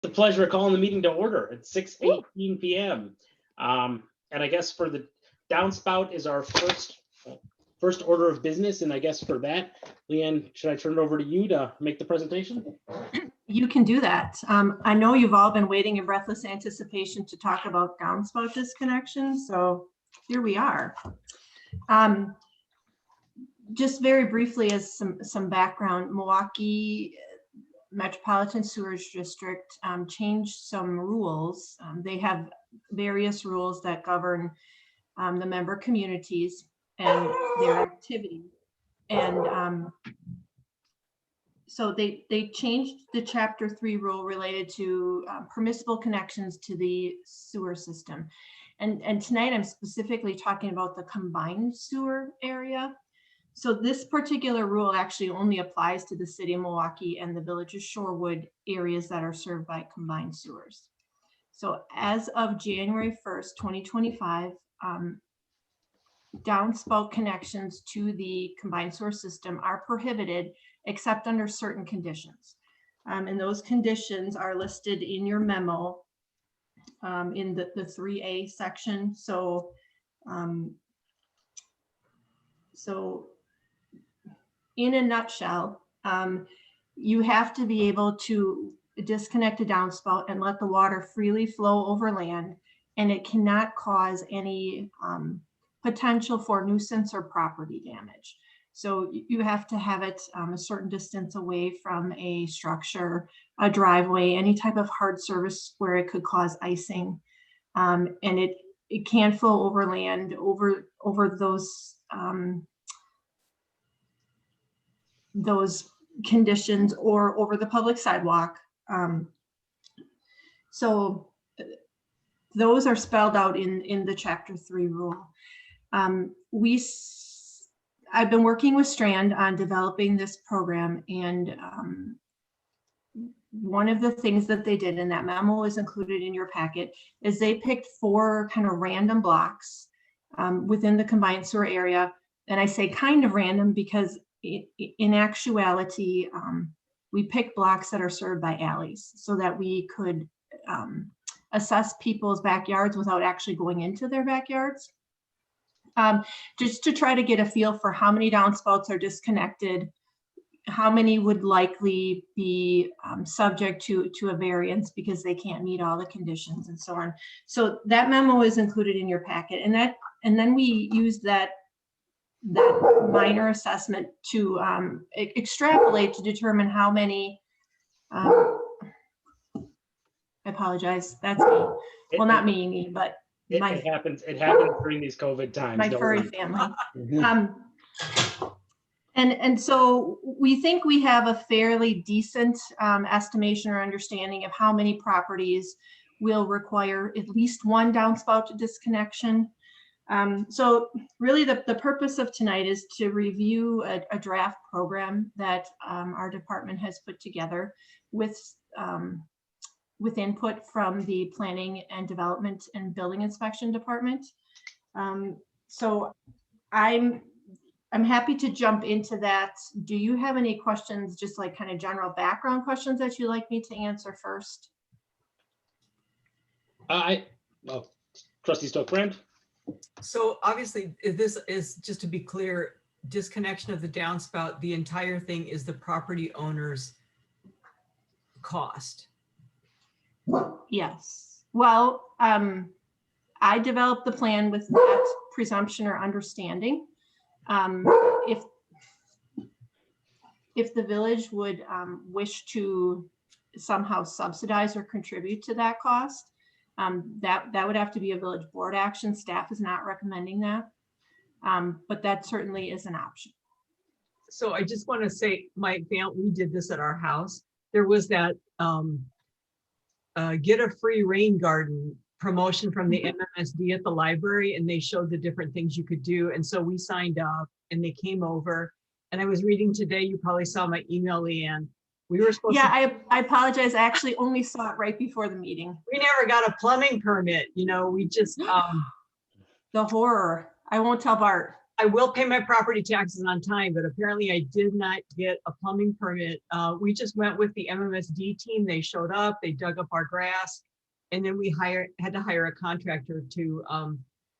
The pleasure of calling the meeting to order at 6:18 p.m. And I guess for the downspout is our first order of business. And I guess for that, Leanne, should I turn it over to you to make the presentation? You can do that. I know you've all been waiting in breathless anticipation to talk about downspout disconnection. So here we are. Just very briefly as some background, Milwaukee Metropolitan Sewerage District changed some rules. They have various rules that govern the member communities and their activity. And so they changed the Chapter 3 rule related to permissible connections to the sewer system. And tonight I'm specifically talking about the combined sewer area. So this particular rule actually only applies to the city of Milwaukee and the village of Shorewood areas that are served by combined sewers. So as of January 1st, 2025, downspout connections to the combined sewer system are prohibited except under certain conditions. And those conditions are listed in your memo in the 3A section. So in a nutshell, you have to be able to disconnect a downspout and let the water freely flow over land, and it cannot cause any potential for nuisance or property damage. So you have to have it a certain distance away from a structure, a driveway, any type of hard surface where it could cause icing, and it can flow over land over those conditions or over the public sidewalk. So those are spelled out in the Chapter 3 rule. I've been working with Strand on developing this program, and one of the things that they did, and that memo is included in your packet, is they picked 4 kind of random blocks within the combined sewer area. And I say kind of random because in actuality, we picked blocks that are served by alleys so that we could assess people's backyards without actually going into their backyards. Just to try to get a feel for how many downspouts are disconnected, how many would likely be subject to a variance because they can't meet all the conditions and so on. So that memo is included in your packet, and then we used that minor assessment to extrapolate to determine how many. I apologize. That's me. Well, not me, but it happens. It happens during these COVID times. My furry family. And so we think we have a fairly decent estimation or understanding of how many properties will require at least one downspout disconnection. So really the purpose of tonight is to review a draft program that our department has put together with input from the Planning and Development and Building Inspection Department. So I'm happy to jump into that. Do you have any questions, just like kind of general background questions that you'd like me to answer first? Trustee Stokbrand. So obviously, this is, just to be clear, disconnection of the downspout, the entire thing is the property owner's cost. Yes. Well, I developed the plan with that presumption or understanding. If the village would wish to somehow subsidize or contribute to that cost, that would have to be a village board action. Staff is not recommending that, but that certainly is an option. So I just want to say, we did this at our house. There was that get a free rain garden promotion from the MMSD at the library, and they showed the different things you could do. And so we signed up and they came over, and I was reading today, you probably saw my email, Leanne. We were supposed to. I apologize. I actually only saw it right before the meeting. We never got a plumbing permit, we just. The horror. I won't tell Bart. I will pay my property taxes on time, but apparently I did not get a plumbing permit. We just went with the MMSD team. They showed up, they dug up our grass, and then we had to hire a contractor to,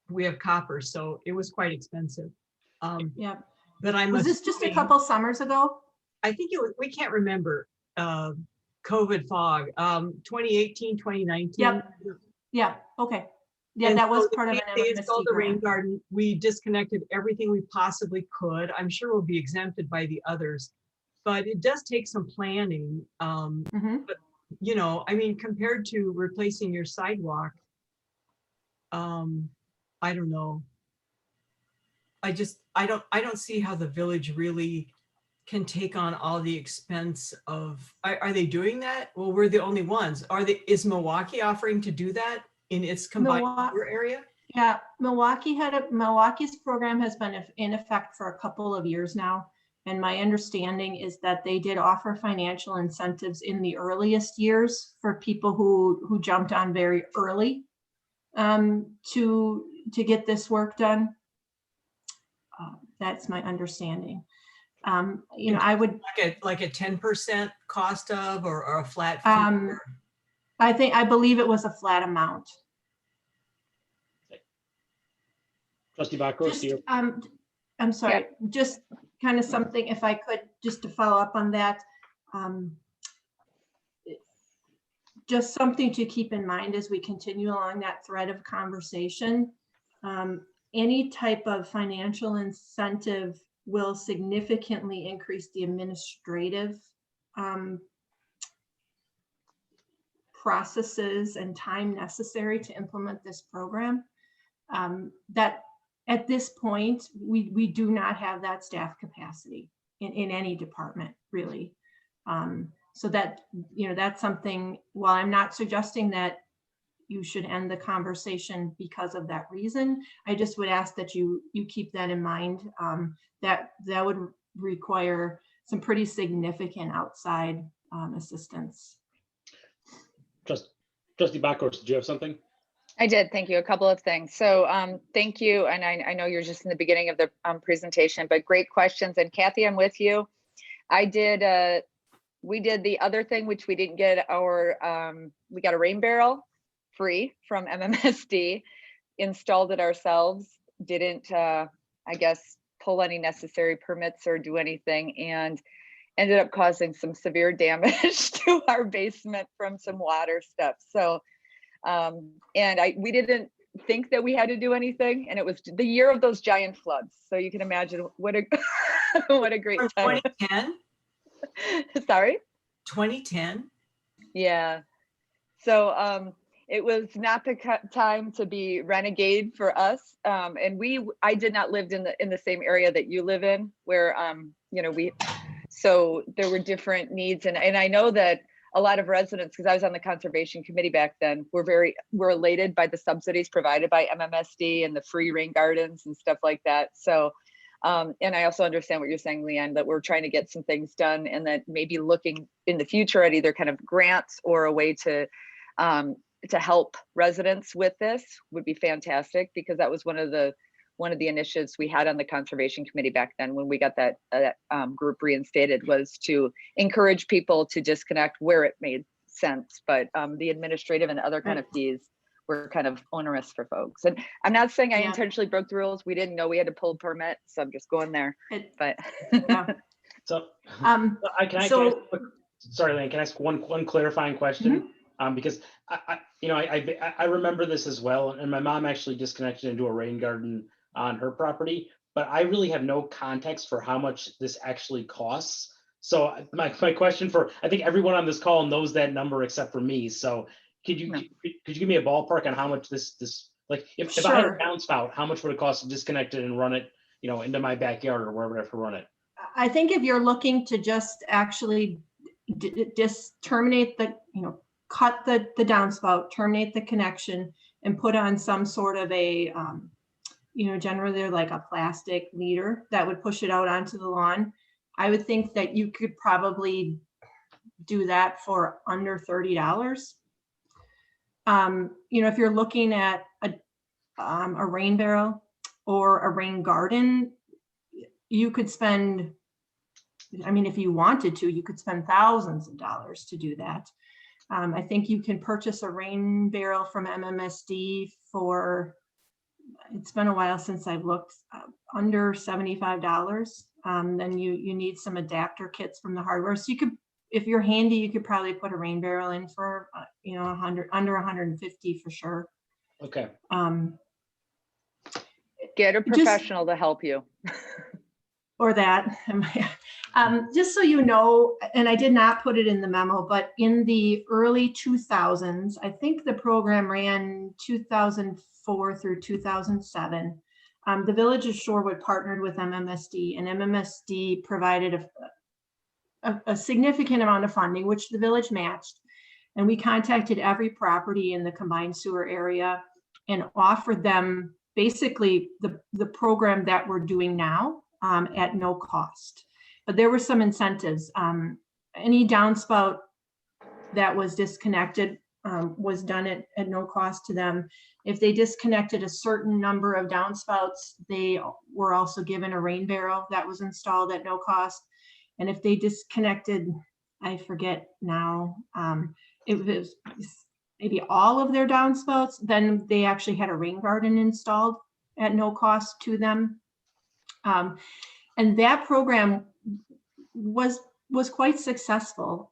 we have copper, so it was quite expensive. Yeah. But I'm Was this just a assuming- couple summers ago? I think it was, we can't remember, COVID fog, 2018, 2019. Yep. Yeah, okay. Yeah, And that was so part of an they installed MMSD the rain grant. garden. We disconnected everything we possibly could. I'm sure we'll be exempted by the others, but it does take some planning. Mhm. But you know, I mean, compared to replacing your sidewalk, I don't know. I don't see how the village really can take on all the expense of, are they doing that? Well, we're the only ones. Is Milwaukee offering to do that in its combined sewer area? Yeah, Milwaukee's program has been in effect for a couple of years now. And my understanding is that they did offer financial incentives in the earliest years for people who jumped on very early to get this work done. That's my understanding. You know, I would like a 10% cost of, or a flat fee? I believe it was a flat amount. Trustee Bakros, Just, you. I'm sorry, just kind of something, if I could, just to follow up on that. Just something to keep in mind as we continue along that thread of conversation. Any type of financial incentive will significantly increase the administrative processes and time necessary to implement this program. That at this point, we do not have that staff capacity in any department, really. So that, you know, that's something, while I'm not suggesting that you should end the conversation because of that reason, I just would ask that you keep that in mind. That would require some pretty significant outside assistance. Trustee Bakros, did you have something? I did. Thank you. A couple of things. So thank you. And I know you're just in the beginning of the presentation, but great questions. And Kathy, I'm with you. We did the other thing, which we didn't get we got a rain barrel free from MMSD, installed it ourselves, didn't, I guess, pull any necessary permits or do anything, and ended up causing some severe damage to our basement from some water stuff. So, we didn't think that we had to do anything, and it was the year of those giant floods. So you can imagine what a what a great time. 2010? Sorry? 2010? Yeah. So it was not the time to be renegade for us. And I did not live in the same area that you live in, where you know, so there were different needs, and I know that a lot of residents, because I was on the conservation committee back then, were elated by the subsidies provided by MMSD and the free rain gardens and stuff like that. So, and I also understand what you're saying, Leanne, that we're trying to get some things done, and that maybe looking in the future at either kind of grants or a way to help residents with this would be fantastic, because that was one of the initiatives we had on the conservation committee back then when we got that group reinstated, was to encourage people to disconnect where it made sense. But the administrative and other kind of fees were kind of onerous for folks. And I'm not saying I intentionally broke the rules. We didn't know we had to pull a permit, so I'm just going there. But So sorry, Lane, can I ask one clarifying question? Because I remember this as well, and my mom actually disconnected into a rain garden on her property, but I really have no context for how much this actually costs. So my question for, I think everyone on this call knows that number except for me. So could you give me a ballpark on how much this like, if I had a downspout, how much would it cost to disconnect it and run it, you know, into my backyard or wherever I have to run it? I think if you're looking to just actually terminate the, you know, cut the downspout, terminate the connection, and put on some sort of a, you know, generally they're like a plastic leader that would push it out onto the lawn. I would think that you could probably do that for under $30. You know, if you're looking at a rain barrel, or a rain garden, you could spend, I mean, if you wanted to, you could spend thousands of dollars to do that. I think you can purchase a rain barrel from MMSD for, it's been a while since I've looked, under $75. Then you need some adapter kits from the hardware. So you could, if you're handy, you could probably put a rain barrel in for, you know, 100, under 150 for sure. Okay. Get a professional to help you. Or that. Just so you know, and I did not put it in the memo, but in the early 2000s, I think the program ran 2004 through 2007. The Village of Shorewood partnered with MMSD, and MMSD provided a significant amount of funding, which the village matched. And we contacted every property in the combined sewer area and offered them basically the program that we're doing now at no cost. But there were some incentives. Any downspout that was disconnected was done at no cost to them. If they disconnected a certain number of downspouts, they were also given a rain barrel that was installed at no cost. And if they disconnected, I forget now, it was maybe all of their downspouts, then they actually had a rain garden installed at no cost to them. And that program was quite successful.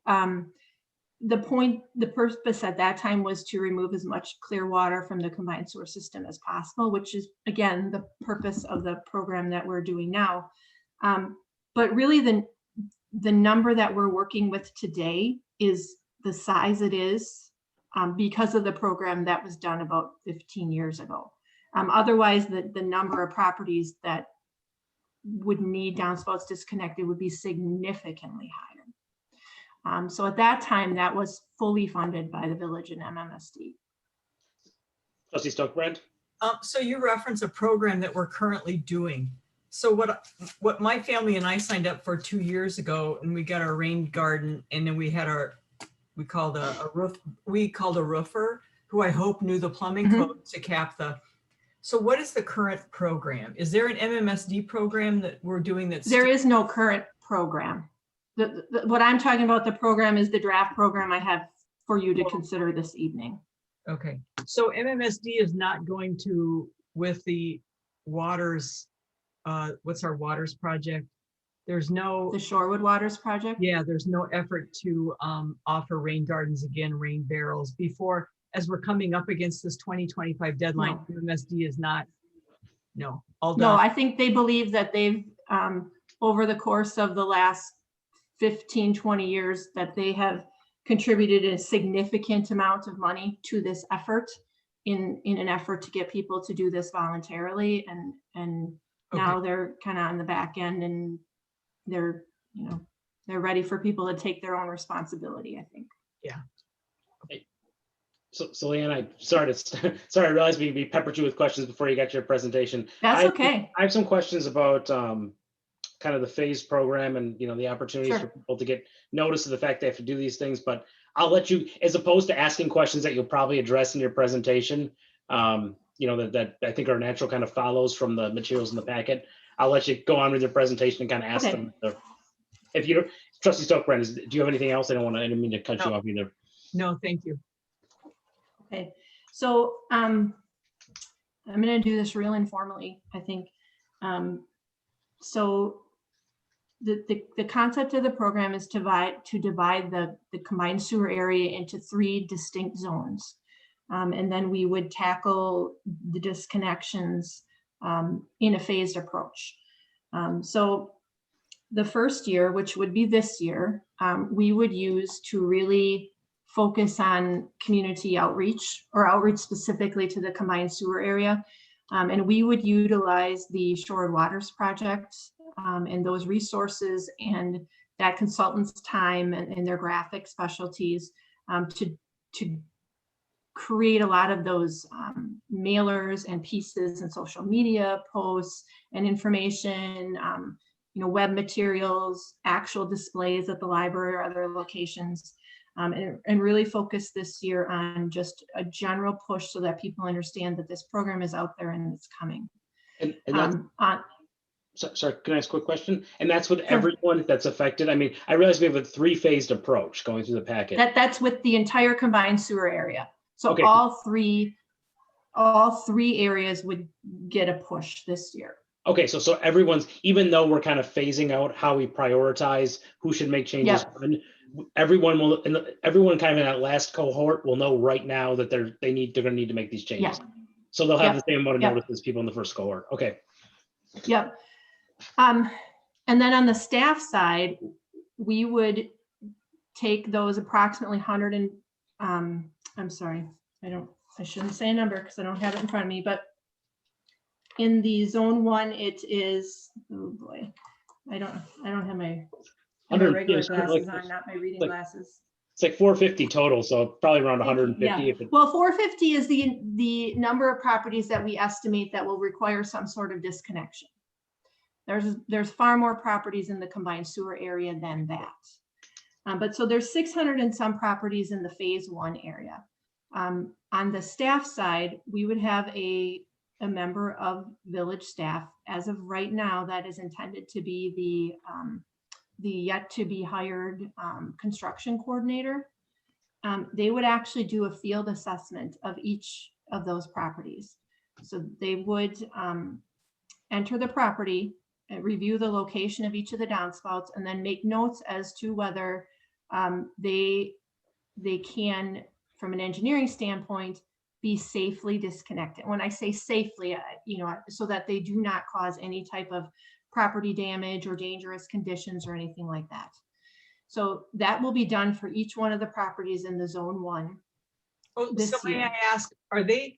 The purpose at that time was to remove as much clear water from the combined sewer system as possible, which is, again, the purpose of the program that we're doing now. But really the number that we're working with today is the size it is because of the program that was done about 15 years ago. Otherwise, the number of properties that would need downspouts disconnected would be significantly higher. So at that time, that was fully funded by the village and MMSD. Trustee Stokebrand? So you reference a program that we're currently doing. So what my family and I signed up for 2 years ago, and we got our rain garden, and then we had we called a roofer who I hope knew the plumbing code to cap the. So what is the current program? Is there an MMSD program that we're doing that's? There is no current program. What I'm talking about, the program is the draft program I have for you to consider this evening. Okay, so MMSD is not going to, with the waters, what's our waters project? There's no. The Shorewood Waters project? Yeah, there's no effort to offer rain gardens again, rain barrels before, as we're coming up against this 2025 deadline. No. MMSD is not, all done. No, I think they believe that they've, over the course of the last 15, 20 years, that they have contributed a significant amount of money to this effort in an effort to get people to do this voluntarily. And now they're kind of on the back end, and they're ready for people to take their own responsibility, I think. Yeah. So Leanne, I realized we peppered you with questions before you got your presentation. That's okay. I have some questions about kind of the phase program and the opportunities for people to get notice of the fact they have to do these things. But I'll let you, as opposed to asking questions that you'll probably address in your presentation, that I think are natural kind of follows from the materials in the packet. I'll let you go on with your presentation and kind of ask them. If you, Trustee Stokebrand, do you have anything else? I didn't mean to cut you off either. No, thank you. Okay, so I'm going to do this real informally, I think. So the concept of the program is to divide the combined sewer area into 3 distinct zones. And then we would tackle the disconnections in a phased approach. So the first year, which would be this year, we would use to really focus on community outreach, or outreach specifically to the combined sewer area. And we would utilize the Shorewood Waters project and those resources and that consultant's time and their graphic specialties to create a lot of those mailers and pieces and social media posts and information, web materials, actual displays at the library or other locations. And really focus this year on just a general push so that people understand that this program is out there and it's coming. And that's, On, sorry, can I ask a quick question? And that's with Sure. everyone that's affected? I mean, I realize we have a 3-phased approach going through the packet. that's with the entire combined sewer area. So Okay. all three areas would get a push this year. Okay, so everyone's, even though we're kind of phasing out how we prioritize who should make changes, Yep. when, everyone will, and everyone kind of in that last cohort will know right now that they're gonna need to make these changes. Yeah. So they'll have Yep. the same amount of Yep. notice as people in the first cohort. Okay. Yep. And then on the staff side, we would take those approximately 100 and, I'm sorry, I shouldn't say a number because I don't have it in front of me, but in the zone 1, it is, oh boy, I don't have my regular glasses on, not my reading glasses. It's like 450 total, so probably around 150. Yeah. If it, Well, 450 is the number of properties that we estimate that will require some sort of disconnection. There's far more properties in the combined sewer area than that. But so there's 600 and some properties in the phase 1 area. On the staff side, we would have a member of village staff. As of right now, that is intended to be the yet to be hired construction coordinator. They would actually do a field assessment of each of those properties. So they would enter the property, review the location of each of the downspouts, and then make notes as to whether they can, from an engineering standpoint, be safely disconnected. When I say safely, so that they do not cause any type of property damage or dangerous conditions or anything like that. So that will be done for each one of the properties in the zone 1. Oh, this so may year. I ask, are they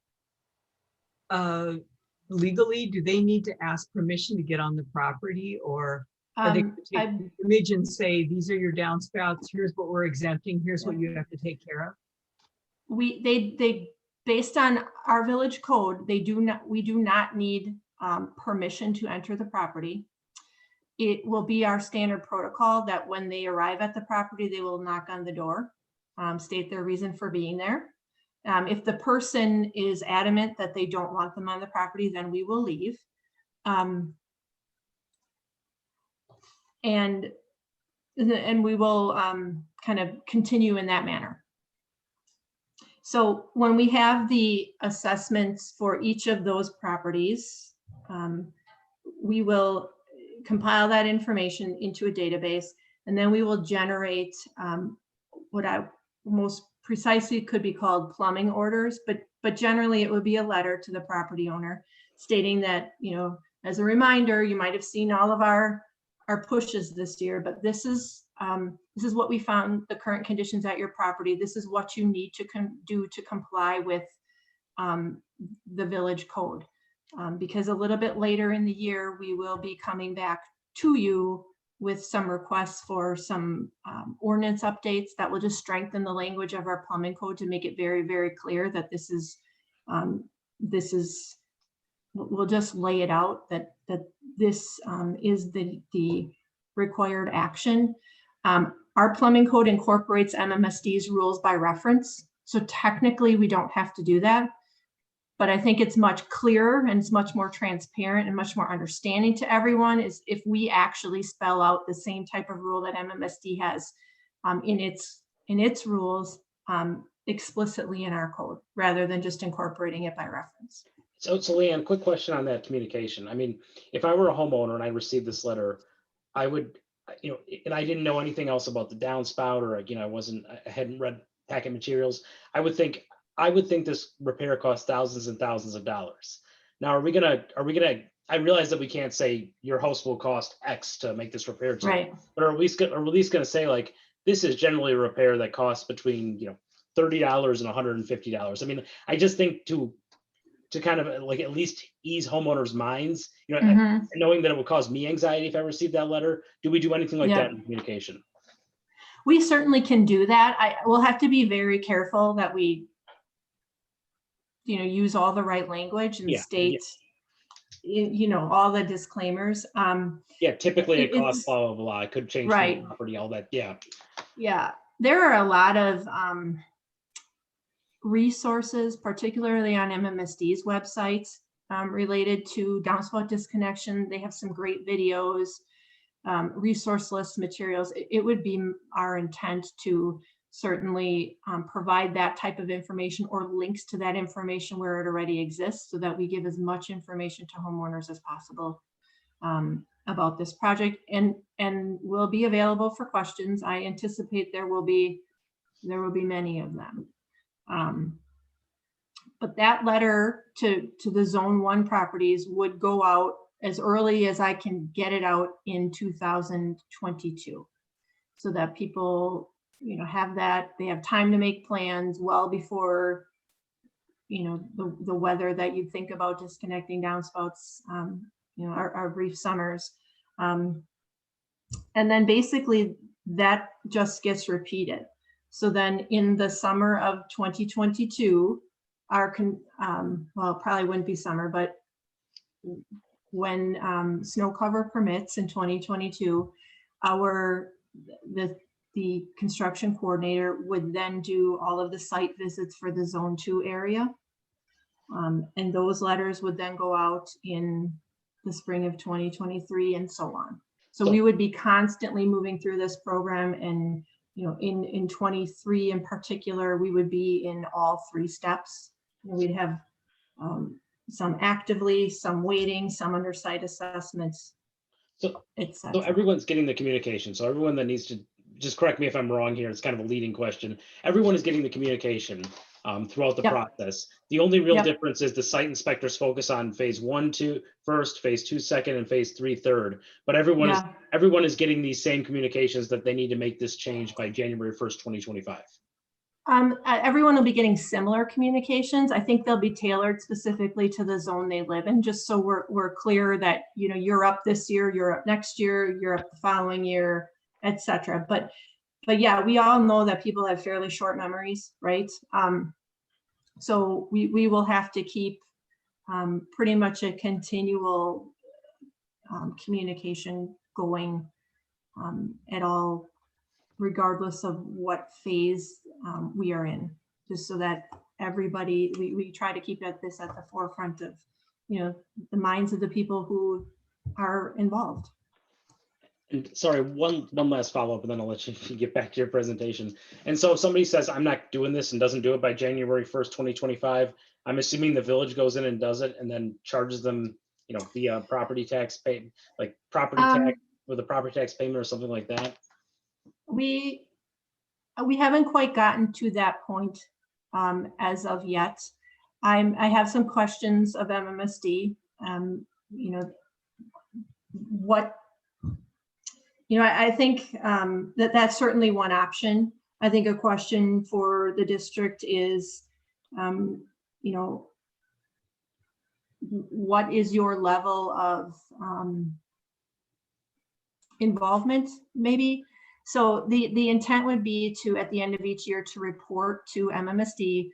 legally, do they need to ask permission to get on the property, or are they gonna take an image and say, these are your downspouts, here's what we're exempting, here's what you have to take care of? They based on our village code, we do not need permission to enter the property. It will be our standard protocol that when they arrive at the property, they will knock on the door, state their reason for being there. If the person is adamant that they don't want them on the property, then we will leave. And we will kind of continue in that manner. So when we have the assessments for each of those properties, we will compile that information into a database, and then we will generate what I most precisely could be called plumbing orders, but generally it would be a letter to the property owner stating that, as a reminder, you might have seen all of our pushes this year, but this is what we found the current conditions at your property. This is what you need to do to comply with the village code. Because a little bit later in the year, we will be coming back to you with some requests for some ordinance updates that will just strengthen the language of our plumbing code to make it very, very clear that we'll just lay it out that this is the required action. Our plumbing code incorporates MMSD's rules by reference. So technically we don't have to do that, but I think it's much clearer and it's much more transparent and much more understanding to everyone is if we actually spell out the same type of rule that MMSD has in its rules explicitly in our code, rather than just incorporating it by reference. So Leanne, quick question on that communication. I mean, if I were a homeowner and I received this letter, I would, and I didn't know anything else about the downspout, or I hadn't read packet materials. I would think this repair costs thousands and thousands of dollars. Now, I realize that we can't say your house will cost X to make this repair, Right? but are we at least going to say, like, this is generally a repair that costs between $30 and $150. I mean, I just think to kind of like at least ease homeowners' minds, knowing that it would cause me anxiety if I received that letter. Do we do anything like that in communication? We certainly can do that. I will have to be very careful that we, use all the right language and state, all the disclaimers. Typically it costs blah, blah, blah. I could change the property, all that. Yeah. Yeah. There are a lot of resources, particularly on MMSD's websites, related to downspout disconnection. They have some great videos, resource list materials. It would be our intent to certainly provide that type of information or links to that information where it already exists, so that we give as much information to homeowners as possible about this project, and will be available for questions. I anticipate there will be many of them. But that letter to the Zone 1 properties would go out as early as I can get it out in 2022, so that people, you know, have that, they have time to make plans well before, you know, the weather that you think about disconnecting downspouts, you know, our brief summers. And then basically that just gets repeated. So then in the summer of 2022, well, it probably wouldn't be summer, but when snow cover permits in 2022, the construction coordinator would then do all of the site visits for the Zone 2 area. And those letters would then go out in the spring of 2023 and so on. So we would be constantly moving through this program, and, you know, in 23 in particular, we would be in all 3 steps. We'd have some actively, some waiting, some under site assessments, So etc. everyone's getting the communication. So everyone that needs to, just correct me if I'm wrong here, it's kind of a leading question. Everyone is getting the communication throughout the process. The only real difference is the site inspectors focus on phase 1, 2 first, phase 2 second, and phase 3 third. But everyone is getting these same communications that they need to make this change by January 1st, 2025. Everyone will be getting similar communications. I think they'll be tailored specifically to the zone they live in, just so we're clear that, you know, you're up this year, you're up next year, you're up the following year, etc. But yeah, we all know that people have fairly short memories, right? So we will have to keep pretty much a continual communication going at all, regardless of what phase we are in, just so that everybody, we try to keep this at the forefront of, you know, the minds of the people who are involved. And sorry, one last follow-up, and then I'll let you get back to your presentation. And so if somebody says, I'm not doing this, and doesn't do it by January 1st, 2025, I'm assuming the village goes in and does it and then charges them, you know, via property tax pay, like property tax with a property tax payment or something like that. We haven't quite gotten to that point as of yet. I have some questions of MMSD. You know, I think that's certainly one option. I think a question for the district is, you know, what is your level of involvement, maybe? So the intent would be to, at the end of each year, to report to MMSD,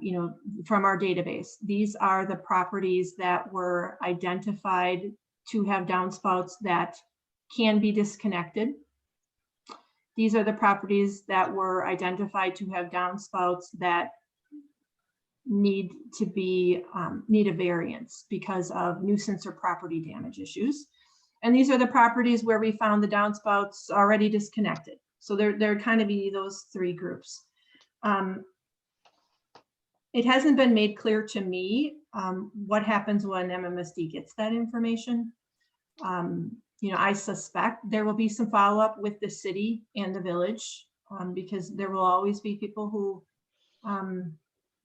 you know, from our database. These are the properties that were identified to have downspouts that can be disconnected. These are the properties that were identified to have downspouts that need a variance because of nuisance or property damage issues. And these are the properties where we found the downspouts already disconnected. So they're kind of be those 3 groups. It hasn't been made clear to me what happens when MMSD gets that information. You know, I suspect there will be some follow-up with the city and the village because there will always be people who,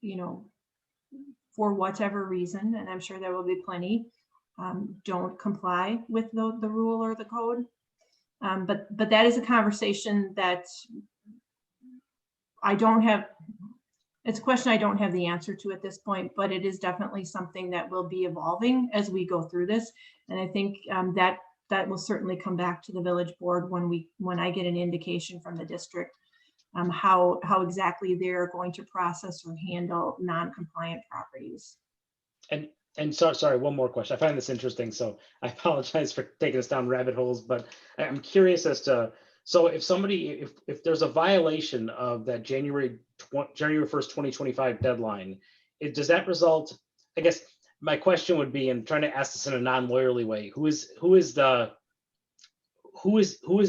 you know, for whatever reason, and I'm sure there will be plenty, don't comply with the rule or the code. But that is a conversation that I don't have. It's a question I don't have the answer to at this point, but it is definitely something that will be evolving as we go through this. And I think that will certainly come back to the village board when I get an indication from the district how exactly they're going to process or handle non-compliant properties. And sorry, one more question. I find this interesting, so I apologize for taking us down rabbit holes, but I'm curious as to, so if there's a violation of that January 1st, 2025 deadline, does that result, I guess, my question would be, and trying to ask this in a non-lawyerly way, who is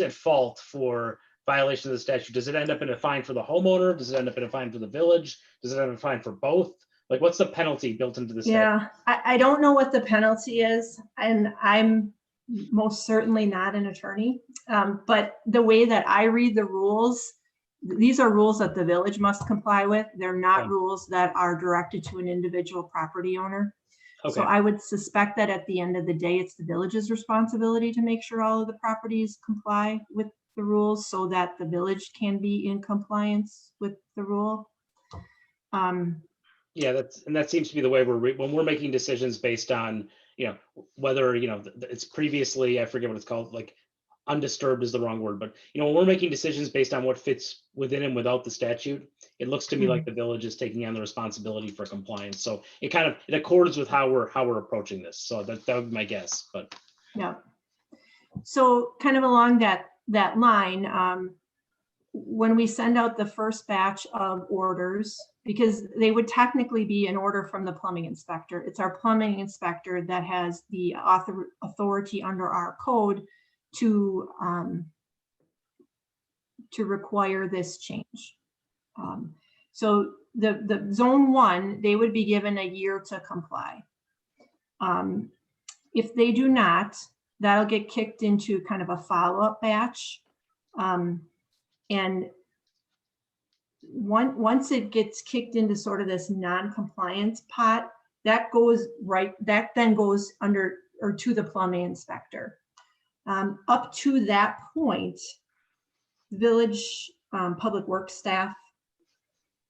at fault for violation of the statute? Does it end up in a fine for the homeowner? Does it end up in a fine for the village? Does it end up in a fine for both? Like, what's the penalty built into the statute? Yeah, I don't know what the penalty is, and I'm most certainly not an attorney. But the way that I read the rules, these are rules that the village must comply with. They're not Okay. rules that are directed to an individual property owner. So Okay, I would suspect that at the end of the day, it's the village's responsibility to make sure all of the properties comply with the rules so that the village can be in compliance with the rule. yeah, that seems to be the way when we're making decisions based on, whether, it's previously, I forget what it's called, like undisturbed is the wrong word, but when we're making decisions based on what fits within and without the statute, it looks to me like the village is taking on the responsibility for compliance. So it accords with how we're approaching this. So that would be my guess, but. Yeah. So kind of along that line, when we send out the first batch of orders, because they would technically be an order from the plumbing inspector. It's our plumbing inspector that has the authority under our code to require this change. So the zone 1, they would be given a year to comply. If they do not, that'll get kicked into kind of a follow-up batch. And once it gets kicked into sort of this non-compliance pot, that then goes under or to the plumbing inspector. Up to that point, village public works staff,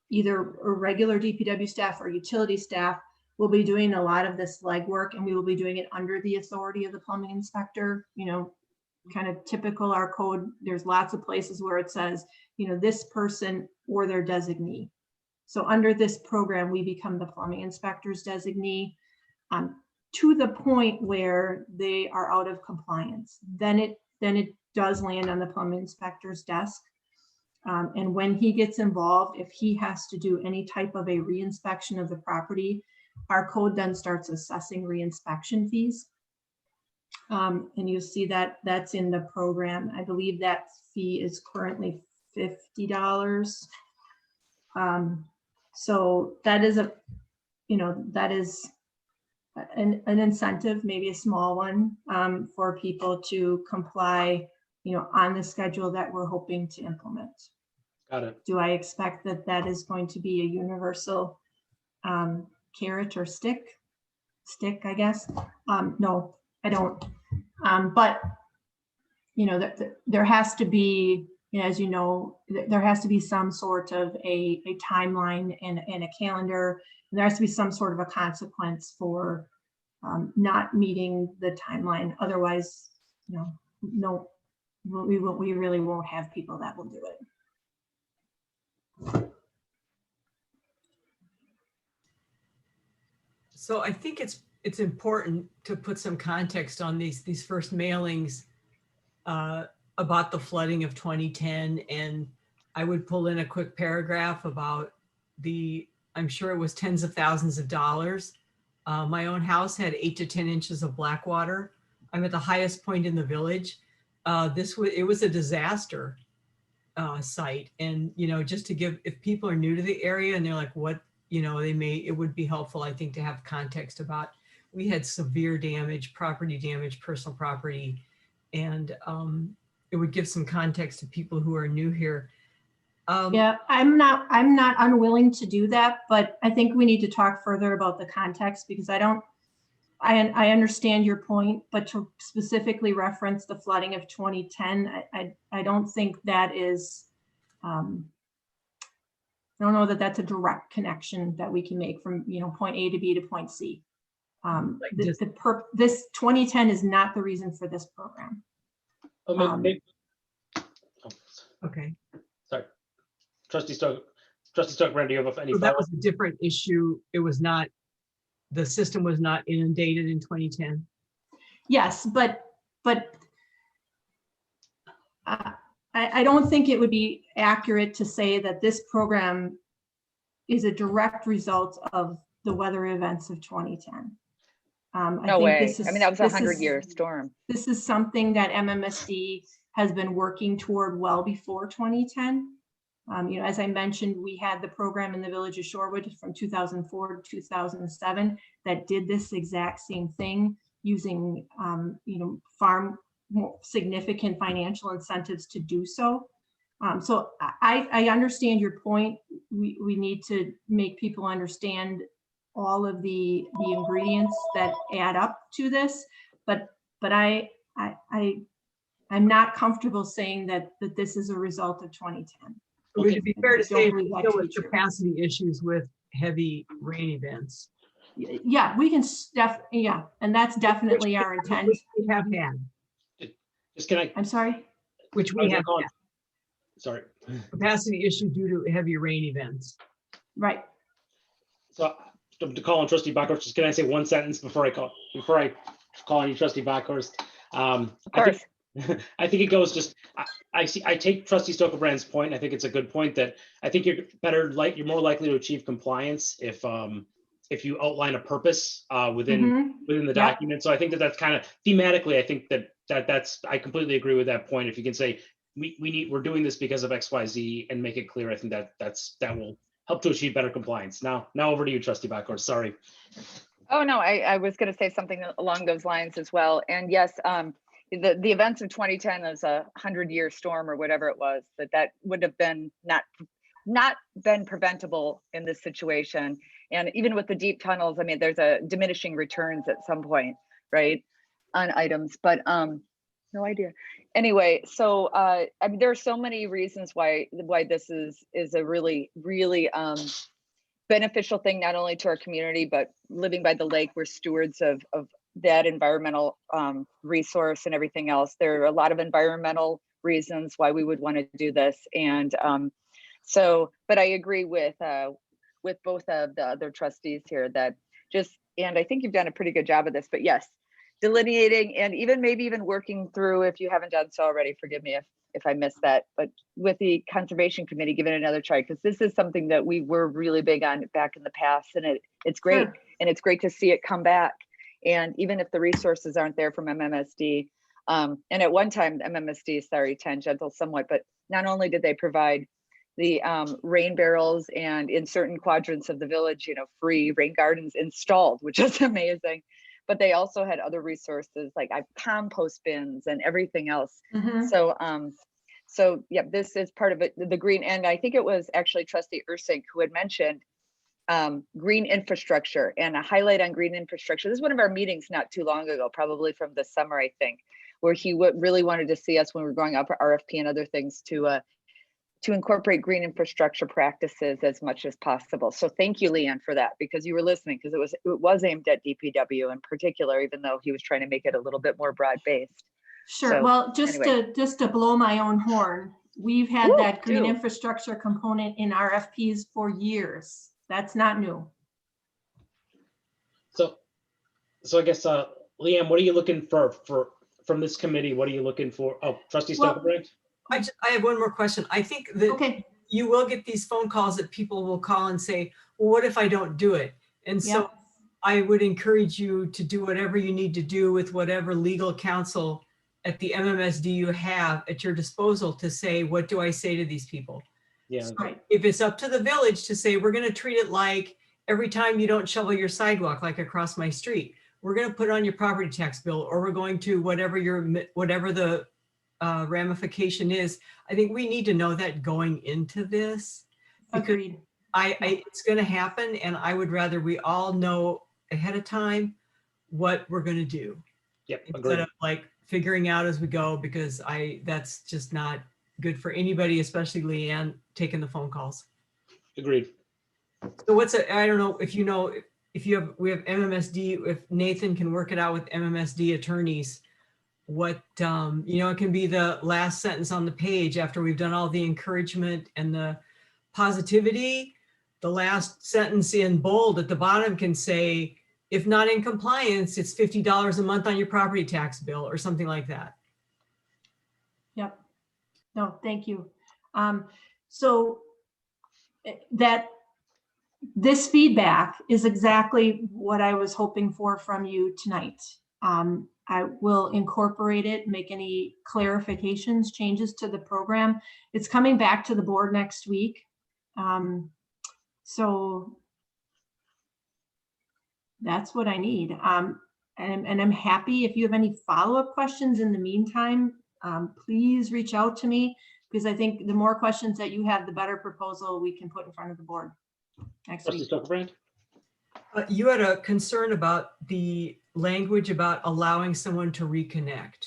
either a regular DPW staff or utility staff, will be doing a lot of this legwork, and we will be doing it under the authority of the plumbing inspector. Kind of typical our code. There's lots of places where it says, this person or their designee. So under this program, we become the plumbing inspector's designee to the point where they are out of compliance. Then it does land on the plumbing inspector's desk. And when he gets involved, if he has to do any type of a reinspection of the property, our code then starts assessing reinspection fees. And you'll see that that's in the program. I believe that fee is currently $50. So that is that is an incentive, maybe a small one, for people to comply, on the schedule that we're hoping to implement. Got it. Do I expect that is going to be a universal carrot or stick, I guess? No, I don't. But there has to be, as there has to be some sort of a timeline and a calendar. And there has to be some sort of a consequence for not meeting the timeline. Otherwise, no, we really won't have people that will do it. So I think it's important to put some context on these first mailings about the flooding of 2010. And I would pull in a quick paragraph about I'm sure it was tens of thousands of dollars. My own house had 8 to 10 inches of black water. I'm at the highest point in the village. It was a disaster site. And, just to give, if people are new to the area and they're like, what, it would be helpful, I think, to have context about, we had severe damage, property damage, personal property, and it would give some context to people who are new here. Yeah, I'm not unwilling to do that, but I think we need to talk further about the context, because I understand your point, but to specifically reference the flooding of 2010, I don't think that is, I don't know that that's a direct connection that we can make from, point A to B to point C. This 2010 is not the reason for this program. Okay. Sorry. Trustee Stockbrand, do you have any So that follow-up? was a different issue. It was not, the system was not inundated in 2010. Yes, but I don't think it would be accurate to say that this program is a direct result of the weather events of 2010. No way. I mean, that was a 100-year storm. This is something that MMSD has been working toward well before 2010. As I mentioned, we had the program in the village of Shorewood from 2004 to 2007 that did this exact same thing using, far more significant financial incentives to do so. So I understand your point. We need to make people understand all of the ingredients that add up to this, but I'm not comfortable saying that this is a result of 2010. Would it be fair to say believe that deal to be with true. capacity issues with heavy rain events? Yeah, we can yeah, and that's definitely our intent. Which we have had. Just can I? I'm sorry? Which I we was have gonna call- had. Sorry. Capacity issue due to heavy rain events. Right. So to call on Trustee Backhorst, just can I say one sentence before I call on you, Trustee Backhorst? Of course. I think it goes just. I take Trustee Stokerbrand's point. I think it's a good point that I think you're more likely to achieve compliance if you outline a purpose within the document. So I think that's kind of thematically. I think that's I completely agree with that point. If you can say we're doing this because of XYZ and make it clear, I think that will help to achieve better compliance. Now over to you, Trustee Backhorst. Sorry. Oh no, I was going to say something along those lines as well. And yes, the events of 2010 was a 100-year storm or whatever it was, that would have been not been preventable in this situation. And even with the deep tunnels, I mean, there's a diminishing returns at some point, right, on items, but no idea. Anyway, so I mean, there are so many reasons why this is a really beneficial thing, not only to our community, but living by the lake, we're stewards of that environmental resource and everything else. There are a lot of environmental reasons why we would want to do this. And but I agree with both of the other trustees here that and I think you've done a pretty good job of this, but yes, delineating and maybe even working through, if you haven't done so already, forgive me if I missed that, but with the conservation committee, give it another try, because this is something that we were really big on back in the past, and it's great. Sure. And it's great to see it come back. And even if the resources aren't there from MMSD, and at one time, MMSD, sorry, tangential somewhat, but not only did they provide the rain barrels and in certain quadrants of the village, free rain gardens installed, which is amazing, but they also had other resources like compost bins and everything else. So yeah, this is part of it, the green, and I think it was actually Trustee Ursink who had mentioned green infrastructure, and a highlight on green infrastructure. This is one of our meetings not too long ago, probably from the summer, I think, where he really wanted to see us when we were going up RFP and other things to incorporate green infrastructure practices as much as possible. So thank you, Leanne, for that, because you were listening, because it was aimed at DPW in particular, even though he was trying to make it a little bit more broad-based. Sure. So, well, just to blow my own horn, we've had that green infrastructure component in RFPs for years. That's not new. So I guess Leanne, what are you looking for from this committee? What are you looking for? Oh, Trustee Stokerbrand? I have one more question. I think that you will get these phone calls that people will call and say, well, what if I don't do it? And so I would encourage you to do whatever you need to do with whatever legal counsel at the MMSD you have at your disposal to say, what do I say to these people? Yeah. So if it's up to the village to say, we're going to treat it like every time you don't shovel your sidewalk, like across my street, we're going to put it on your property tax bill, or we're going to whatever the ramification is. I think we need to know that going into this. Agreed. It's going to happen, and I would rather we all know ahead of time what we're going to do. Yep. Instead of like figuring out as we go, because that's just not good for anybody, especially Leanne taking the phone calls. Agreed. So I don't know if we have MMSD, if Nathan can work it out with MMSD attorneys, what, it can be the last sentence on the page after we've done all the encouragement and the positivity. The last sentence in bold at the bottom can say, if not in compliance, it's $50 a month on your property tax bill or something like that. Yep. No, thank you. So that this feedback is exactly what I was hoping for from you tonight. I will incorporate it, make any clarifications, changes to the program. It's coming back to the board next week. So that's what I need. And I'm happy if you have any follow-up questions in the meantime, please reach out to me, because I think the more questions that you have, the better proposal we can put in front of the board next Trustee week. Stokebrand? You had a concern about the language about allowing someone to reconnect.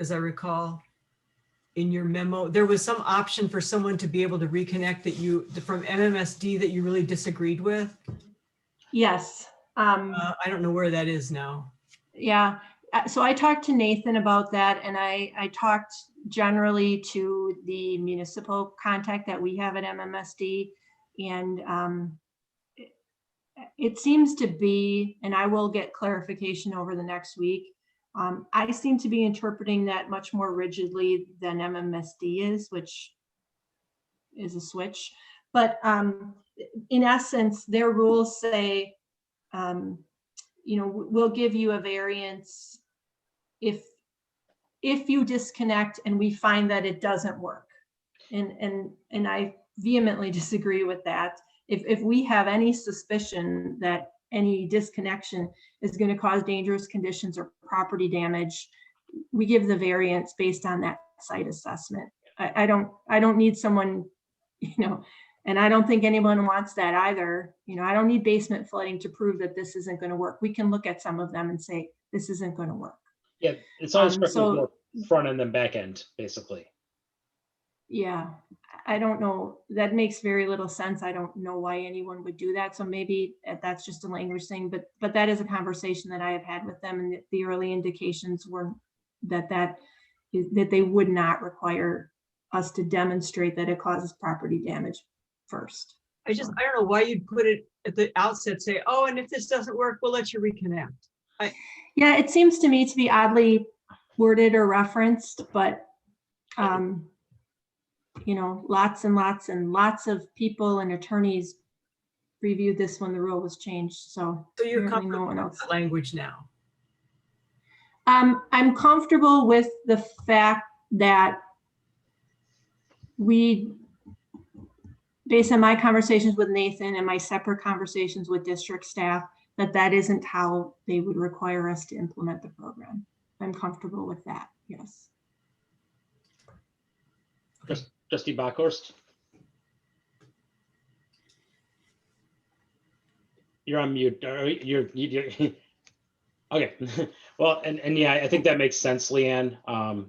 As I recall, in your memo, there was some option for someone to be able to reconnect that from MMSD that you really disagreed with. Yes. I don't know where that is now. Yeah. So I talked to Nathan about that, and I talked generally to the municipal contact that we have at MMSD, and it seems to be, and I will get clarification over the next week. I seem to be interpreting that much more rigidly than MMSD is, which is a switch. But in essence, their rules say, we'll give you a variance if you disconnect and we find that it doesn't work. And I vehemently disagree with that. If we have any suspicion that any disconnection is going to cause dangerous conditions or property damage, we give the variance based on that site assessment. I don't need someone, and I don't think anyone wants that either. I don't need basement flooding to prove that this isn't going to work. We can look at some of them and say, this isn't going to work. Yeah, it's always so- front end and back end, basically. Yeah, I don't know. That makes very little sense. I don't know why anyone would do that. So maybe that's just a language thing, but that is a conversation that I have had with them, and the early indications were that they would not require us to demonstrate that it causes property damage first. I don't know why you'd put it at the outset, say, oh, and if this doesn't work, we'll let you reconnect. Yeah, it seems to me to be oddly worded or referenced, but lots and lots of people and attorneys reviewed this when the rule was changed. So you're apparently comfortable no one with else. the language now? I'm comfortable with the fact that based on my conversations with Nathan and my separate conversations with district staff, that isn't how they would require us to implement the program. I'm comfortable with that, yes. Trustee Bockhorst? You're on mute. You're okay. Well, and yeah, I think that makes sense, Leanne.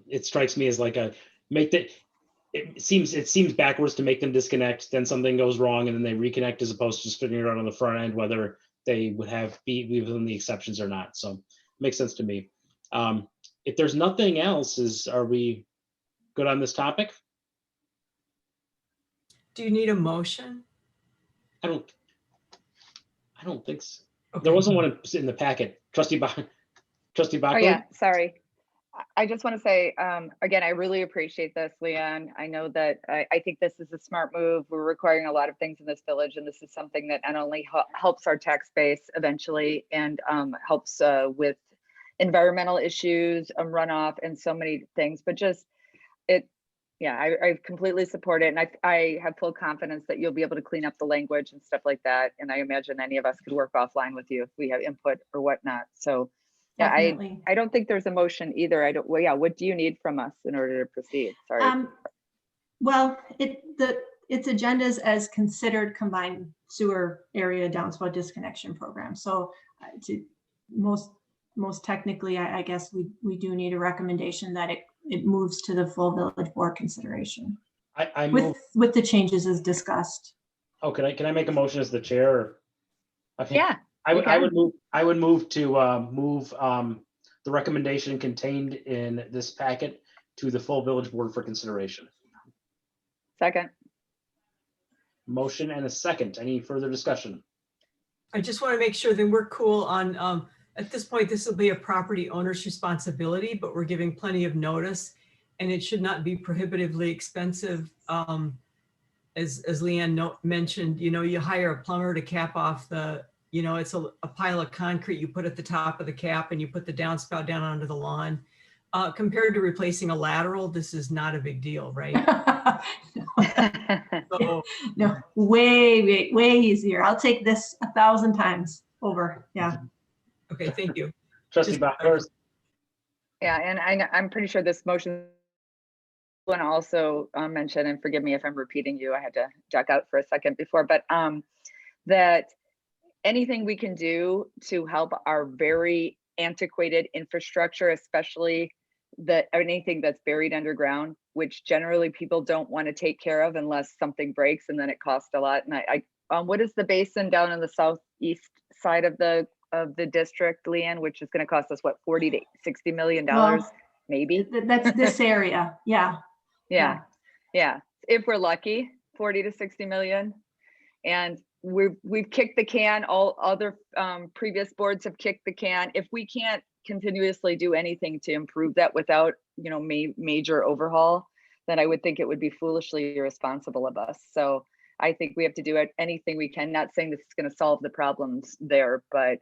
It strikes me as like it seems backwards to make them disconnect, then something goes wrong, and then they reconnect, as opposed to just figuring it out on the front end whether they would be within the exceptions or not. So it makes sense to me. If there's nothing else, are we good on this topic? Do you need a motion? I don't think so. Okay. There wasn't one in the packet. Trustee Bachler? Oh yeah, sorry. I just want to say, again, I really appreciate this, Leanne. I know that I think this is a smart move. We're requiring a lot of things in this village, and this is something that not only helps our tax base eventually and helps with environmental issues, runoff, and so many things, but just I completely support it. And I have full confidence that you'll be able to clean up the language and stuff like that. And I imagine any of us could work offline with you if we have input or whatnot. So yeah, I don't think there's a motion either. What do you need from us in order to proceed? Sorry. Well, its agendas as considered combined sewer area downspout disconnection program. So to most technically, I guess we do need a recommendation that it moves to the full village board consideration. I move with the changes as discussed. Oh, can I make a motion as the chair? Or, okay. Yeah. I would move to move the recommendation contained in this packet to the full village board for consideration. Second. Motion and a second. Any further discussion? I just want to make sure that we're cool on, at this point, this will be a property owner's responsibility, but we're giving plenty of notice, and it should not be prohibitively expensive. as Leanne mentioned, you hire a plumber to cap off the, it's a pile of concrete you put at the top of the cap and you put the downspout down onto the lawn. Compared to replacing a lateral, this is not a big deal, right? So, No, way easier. I'll take this 1,000 times over. Yeah. okay, thank you. Trustee Bachhorst. Yeah, and I'm pretty sure this motion want to also mention, and forgive me if I'm repeating you, I had to duck out for a second before, but that anything we can do to help our very antiquated infrastructure, especially anything that's buried underground, which generally people don't want to take care of unless something breaks and then it costs a lot. And what is the basin down in the southeast side of the district, Leanne, which is going to cost us what, $40 to $60 million, Well, maybe? That's this area. Yeah. Yeah. If we're lucky, 40 to 60 million. And we've kicked the can. All other previous boards have kicked the can. If we can't continuously do anything to improve that without, major overhaul, then I would think it would be foolishly irresponsible of us. So I think we have to do anything we can. Not saying this is going to solve the problems there, but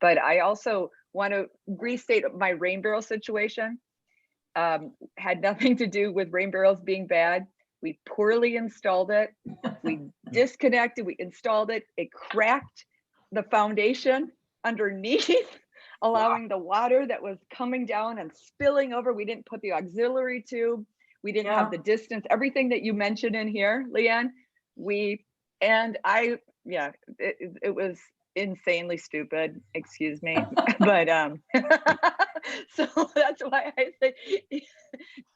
I also want to restate my rain barrel situation. Had nothing to do with rain barrels being bad. We poorly installed it. We disconnected, we installed it. It cracked the foundation underneath, allowing the water that was coming down and spilling over. We didn't put the auxiliary tube. We didn't have the distance, everything that you mentioned in here, Leanne. It was insanely stupid, excuse me. But so that's why I say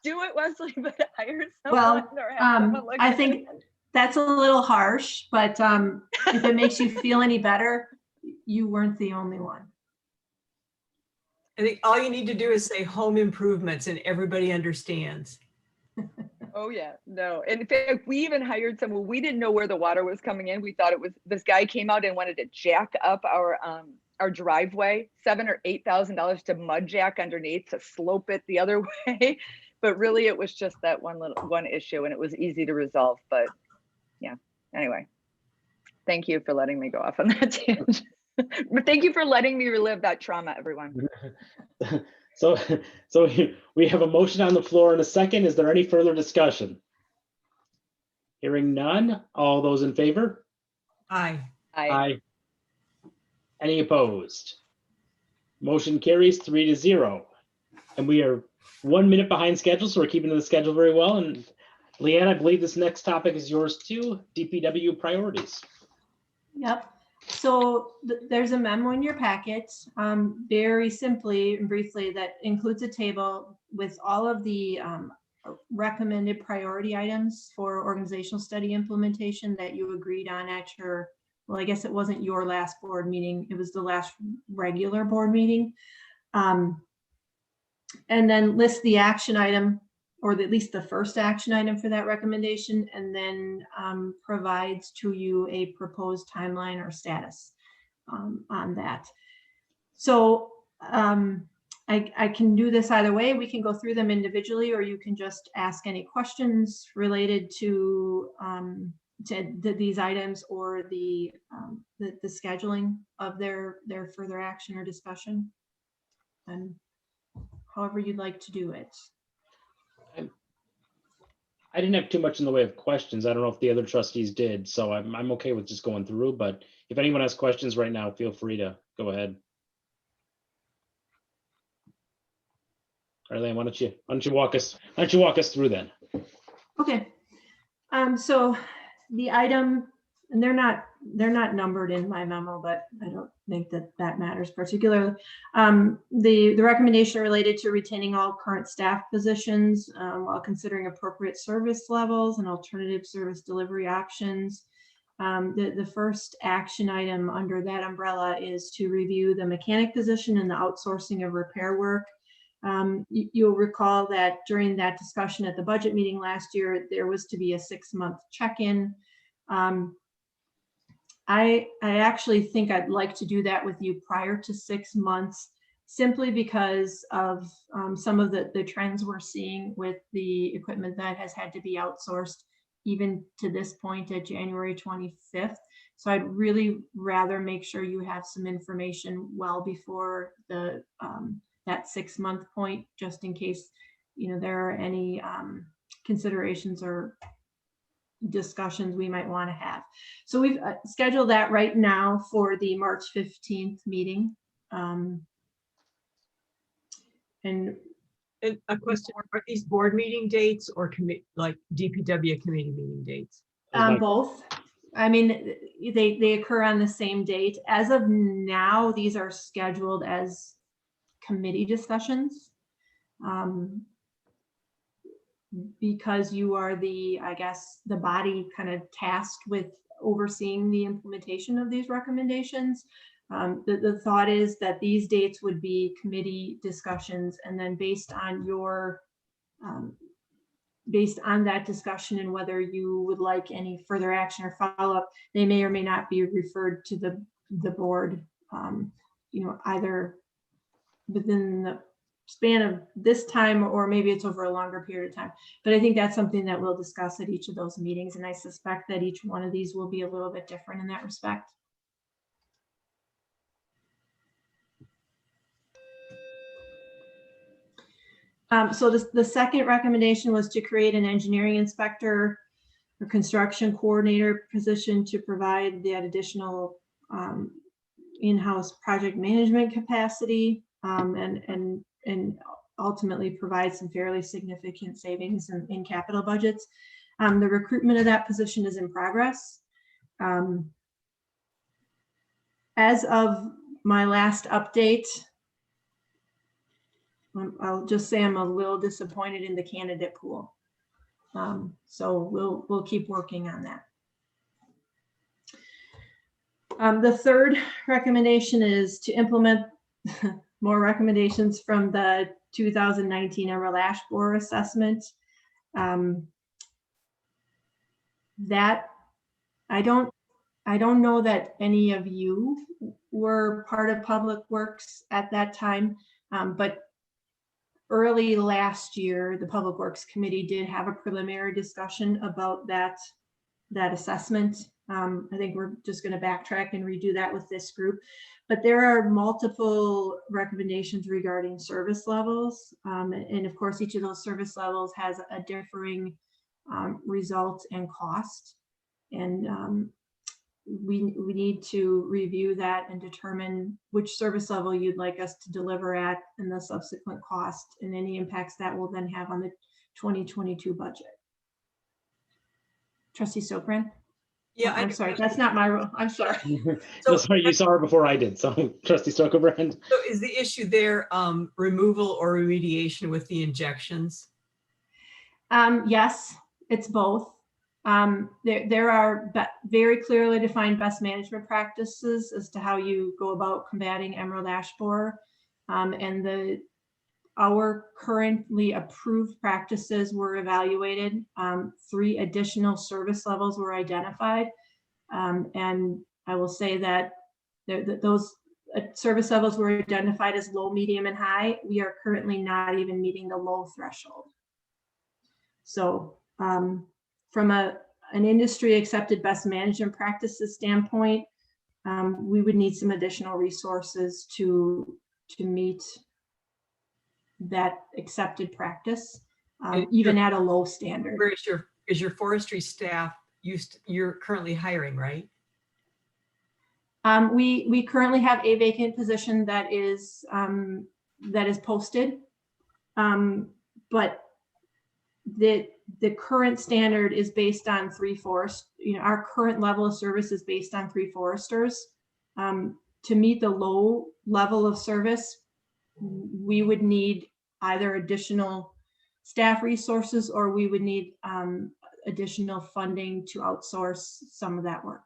do it, Wesley, but hire someone or have someone look I at think it. that's a little harsh, but if it makes you feel any better, you weren't the only one. I think all you need to do is say home improvements and everybody understands. Oh yeah, no. And in fact, we even hired someone. We didn't know where the water was coming in. We thought it was, this guy came out and wanted to jack up our driveway, $7,000 or $8,000 to mud jack underneath to slope it the other way. But really it was just that one issue, and it was easy to resolve. But yeah, anyway, thank you for letting me go off on that tangent. But thank you for letting me relive that trauma, everyone. So we have a motion on the floor in a second. Is there any further discussion? Hearing none. All those in favor? Aye. Aye. Any opposed? Motion carries 3-0. And we are 1 minute behind schedule, so we're keeping to the schedule very well. And Leanne, I believe this next topic is yours too, DPW priorities. Yep. So there's a memo in your packet, very simply and briefly, that includes a table with all of the recommended priority items for organizational study implementation that you agreed on at your, well, I guess it wasn't your last board meeting, it was the last regular board meeting. And then list the action item, or at least the first action item for that recommendation, and then provides to you a proposed timeline or status on that. So I can do this either way. We can go through them individually, or you can just ask any questions related to these items or the scheduling of their further action or discussion, and however you'd like to do it. I didn't have too much in the way of questions. I don't know if the other trustees did, so I'm okay with just going through, but if anyone has questions right now, feel free to go ahead. Arlene, why don't you walk us through then? Okay. So the item, and they're not numbered in my memo, but I don't think that matters particularly. The recommendation related to retaining all current staff positions while considering appropriate service levels and alternative service delivery options. The first action item under that umbrella is to review the mechanic position and the outsourcing of repair work. You'll recall that during that discussion at the budget meeting last year, there was to be a 6-month check-in. I actually think I'd like to do that with you prior to 6 months, simply because of some of the trends we're seeing with the equipment that has had to be outsourced. even to this point at January 25th. So I'd really rather make sure you have some information well before the that 6-month point, just in case, you know, there are any considerations or discussions we might want to have. So we've scheduled that right now for the March 15th meeting. And And a question, are these board meeting dates or like DPW committee meeting dates? Both. I mean, they occur on the same date. As of now, these are scheduled as committee discussions. Because you are the, I guess, the body kind of tasked with overseeing the implementation of these recommendations. The thought is that these dates would be committee discussions, and then based on your based on that discussion and whether you would like any further action or follow-up, they may or may not be referred to the board, you know, either within the span of this time, or maybe it's over a longer period of time. But I think that's something that we'll discuss at each of those meetings. And I suspect that each one of these will be a little bit different in that respect. So the second recommendation was to create an engineering inspector or construction coordinator position to provide that additional in-house project management capacity and ultimately provide some fairly significant savings in capital budgets. The recruitment of that position is in progress. As of my last update, I'll just say I'm a little disappointed in the candidate pool. So we'll keep working on that. The third recommendation is to implement more recommendations from the 2019 Emerald Ash Borer assessment. That I don't know that any of you were part of Public Works at that time, but early last year, the Public Works Committee did have a preliminary discussion about that assessment. I think we're just going to backtrack and redo that with this group. But there are multiple recommendations regarding service levels. And of course, each of those service levels has a differing result and cost. And we need to review that and determine which service level you'd like us to deliver at and the subsequent cost and any impacts that will then have on the 2022 budget. Trustee Sokran? Yeah, I'm sorry, that's not my role. I'm sorry. So sorry, you saw her before I did. So Trustee Stokobrand. So is the issue there removal or remediation with the injections? Yes, it's both. There are very clearly defined best management practices as to how you go about combating emerald ash borer. And our currently approved practices were evaluated. 3 additional service levels were identified. And I will say that those service levels were identified as low, medium, and high. We are currently not even meeting the low threshold. So from an industry accepted best management practices standpoint, we would need some additional resources to meet that accepted practice, even at a low standard. Where is your forestry staff you're currently hiring, right? We currently have a vacant position that is posted, but the current standard is based on 3 forest. You know, our current level of service is based on 3 foresters. To meet the low level of service, we would need either additional staff resources or we would need additional funding to outsource some of that work.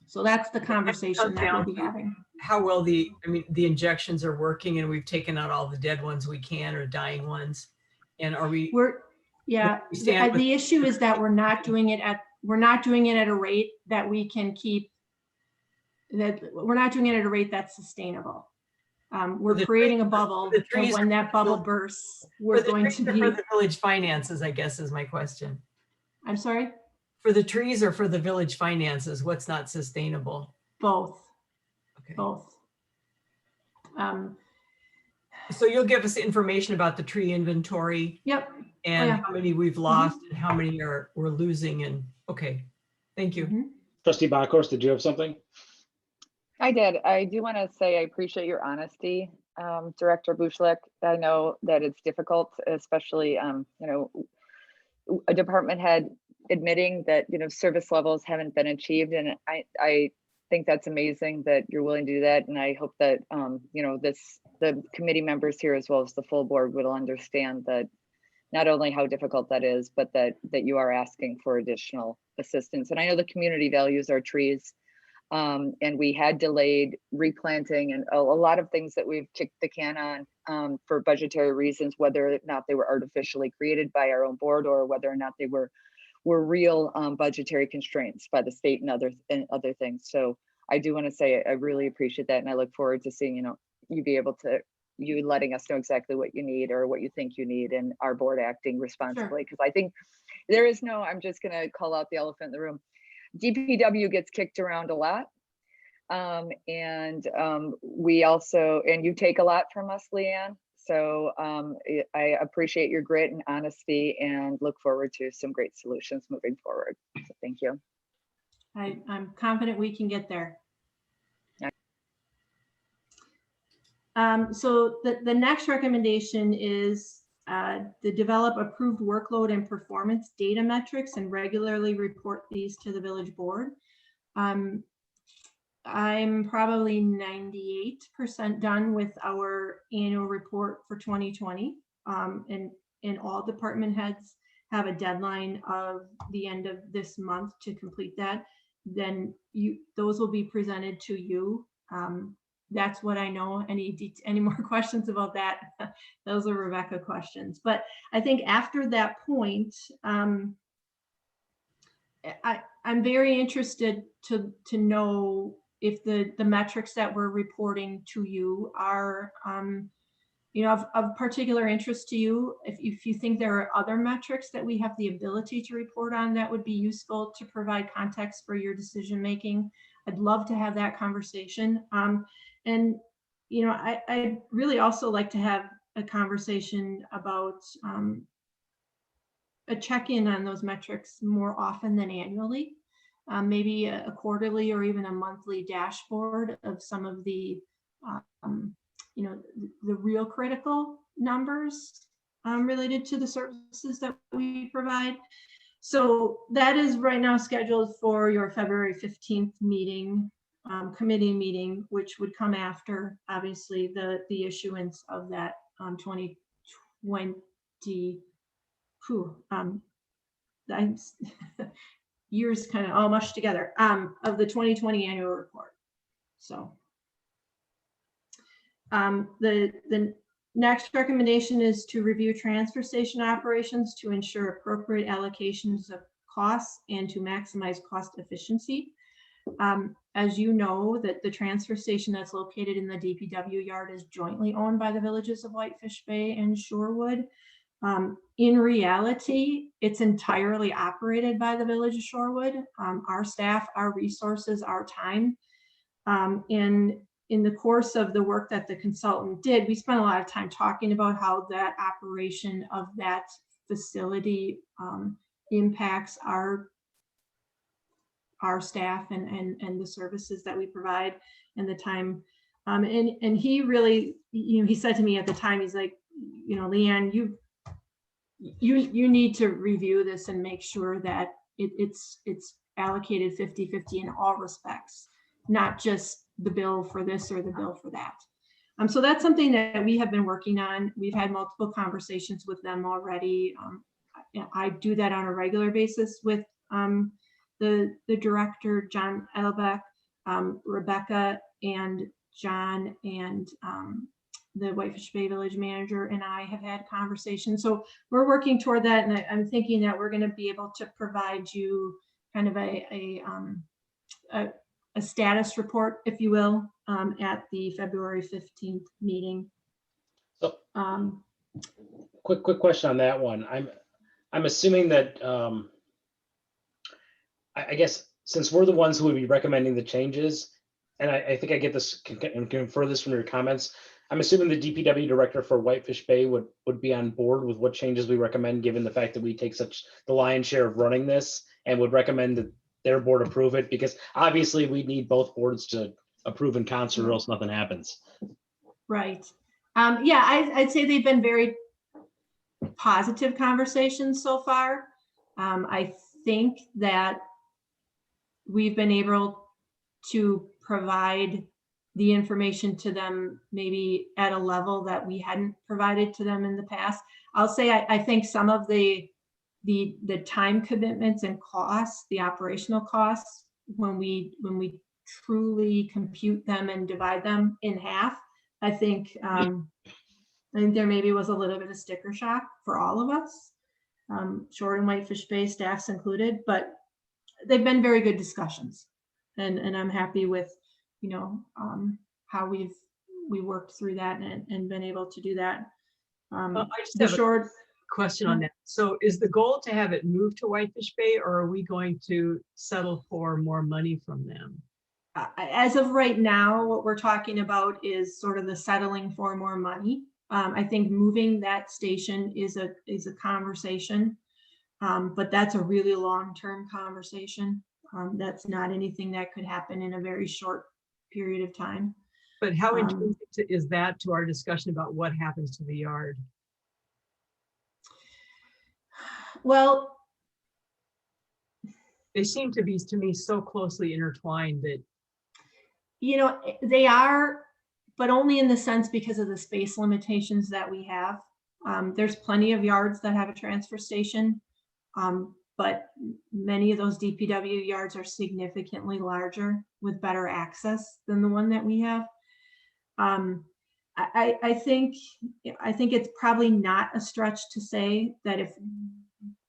So that's the conversation that we'll be having. How well the injections are working, and we've taken out all the dead ones we can, or dying ones. And are we? The issue is that we're not doing it at a rate that we can keep. That we're not doing it at a rate that's sustainable. We're creating a bubble, and when that bubble bursts, we're going to be for the village finances, I guess, is my question. I'm sorry, For the trees or for the village finances, what's not sustainable? both, Okay. both. So you'll give us information about the tree inventory Yep. and yeah. how many we've lost and how many we're losing, and okay, thank you. Mhm. Trustee Bachhorst, did you have something? I did. I do want to say I appreciate your honesty, Director Bushlick. I know that it's difficult, especially, a department head admitting that, service levels haven't been achieved. And I think that's amazing that you're willing to do that. And I hope that, the committee members here, as well as the full board, will understand that not only how difficult that is, but that you are asking for additional assistance. And I know the community values our trees. And we had delayed replanting and a lot of things that we've kicked the can on for budgetary reasons, whether or not they were artificially created by our own board or whether or not they were real budgetary constraints by the state and other things. So I do want to say I really appreciate that, and I look forward to seeing you letting us know exactly what you need or what you think you need, and our board acting responsibly. Because I think there is no, I'm just going to call out the elephant in the room. DPW gets kicked around a lot. We also, and you take a lot from us, Leanne. So I appreciate your grit and honesty and look forward to some great solutions moving forward. So thank you. I'm confident we can get there. So the next recommendation is to develop approved workload and performance data metrics and regularly report these to the village board. I'm probably 98% done with our annual report for 2020. And all department heads have a deadline of the end of this month to complete that. Then those will be presented to you. That's what I know. Any more questions about that? Those are Rebecca questions. But I think after that point, I'm very interested to know if the metrics that we're reporting to you are of particular interest to you. If you think there are other metrics that we have the ability to report on that would be useful to provide context for your decision making, I'd love to have that conversation. And I'd really also like to have a conversation about a check-in on those metrics more often than annually. Maybe a quarterly or even a monthly dashboard of some of the the real critical numbers related to the services that we provide. So that is right now scheduled for your February 15th meeting, committee meeting, which would come after, obviously, the issuance of that 2020, years kind of all mushed together, of the 2020 annual report. So the next recommendation is to review transfer station operations to ensure appropriate allocations of costs and to maximize cost efficiency. As you know, that the transfer station that's located in the DPW yard is jointly owned by the villages of Whitefish Bay and Shorewood. In reality, it's entirely operated by the village of Shorewood. Our staff, our resources, our time. In the course of the work that the consultant did, we spent a lot of time talking about how that operation of that facility impacts our staff and the services that we provide and the time. And he really, he said to me at the time, he's like, Leanne, you need to review this and make sure that it's allocated 50-50 in all respects, not just the bill for this or the bill for that. So that's something that we have been working on. We've had multiple conversations with them already. I do that on a regular basis with the director, John Edelbeck, Rebecca and John, and the Whitefish Bay Village manager and I have had conversations. So we're working toward that. And I'm thinking that we're going to be able to provide you kind of a status report, if you will, at the February 15th meeting. So, quick question on that one. I'm assuming that I guess since we're the ones who would be recommending the changes, and I think I get this and can infer this from your comments. I'm assuming the DPW director for Whitefish Bay would be on board with what changes we recommend, given the fact that we take such the lion's share of running this, and would recommend that their board approve it, because obviously we need both boards to approve in concert or else nothing happens. Right. Yeah, I'd say they've been very positive conversations so far. I think that we've been able to provide the information to them maybe at a level that we hadn't provided to them in the past. I'll say I think some of the time commitments and costs, the operational costs, when we truly compute them and divide them in half, I think there maybe was a little bit of sticker shock for all of us, Shore and Whitefish Bay staffs included, but they've been very good discussions, and I'm happy with, how we worked through that and been able to do that. I just The have a Shore, question on that. So is the goal to have it moved to Whitefish Bay, or are we going to settle for more money from them? as of right now, what we're talking about is sort of the settling for more money. I think moving that station is a conversation, but that's a really long-term conversation. That's not anything that could happen in a very short period of time. But how intrinsic is that to our discussion about what happens to the yard? Well, They seem to be, to me, so closely intertwined that they are, but only in the sense because of the space limitations that we have. There's plenty of yards that have a transfer station, but many of those DPW yards are significantly larger with better access than the one that we have. I think it's probably not a stretch to say that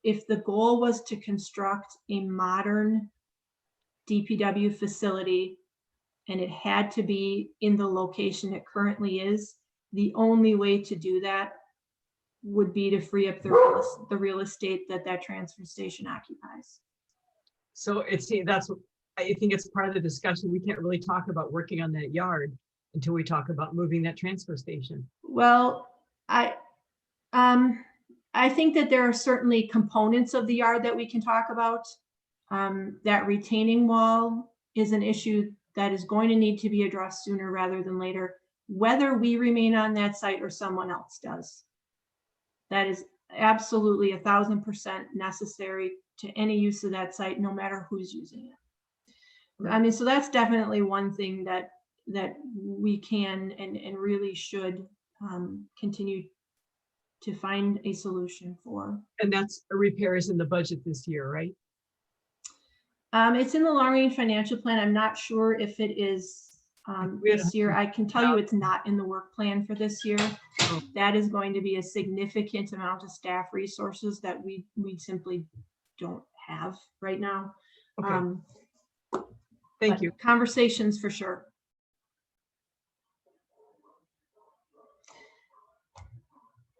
if the goal was to construct a modern DPW facility and it had to be in the location it currently is, the only way to do that would be to free up the real estate that transfer station occupies. So that's what I think it's part of the discussion. We can't really talk about working on that yard until we talk about moving that transfer station. Well, I think that there are certainly components of the yard that we can talk about. That retaining wall is an issue that is going to need to be addressed sooner rather than later, whether we remain on that site or someone else does. That is absolutely 1,000% necessary to any use of that site, no matter who's using it. I mean, so that's definitely one thing that we can and really should continue to find a solution for. And that's a repairs in the budget this year, right? It's in the long range financial plan. I'm not sure if it is this year. I can tell you it's not in the work plan for this year. That is going to be a significant amount of staff resources that we simply don't have right now. Okay. Thank you. Conversations for sure.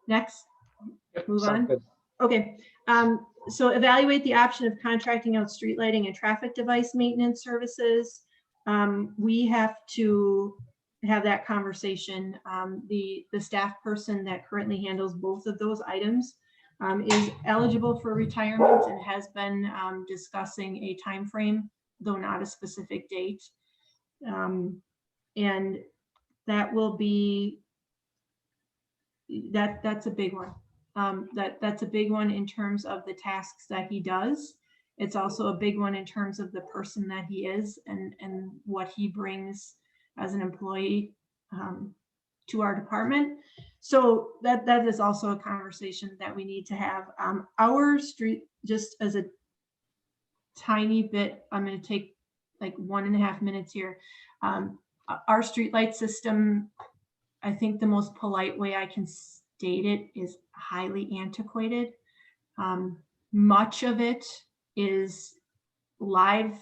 Next, move on. Good. Okay. So evaluate the option of contracting out street lighting and traffic device maintenance services. We have to have that conversation. The staff person that currently handles both of those items is eligible for retirement and has been discussing a time frame, though not a specific date. And that will be, that's a big one. That's a big one in terms of the tasks that he does. It's also a big one in terms of the person that he is and what he brings as an employee to our department. So that is also a conversation that we need to have. Our street, just as a tiny bit, I'm going to take like 1.5 minutes here. Our streetlight system, I think the most polite way I can state it is highly antiquated. Much of it is live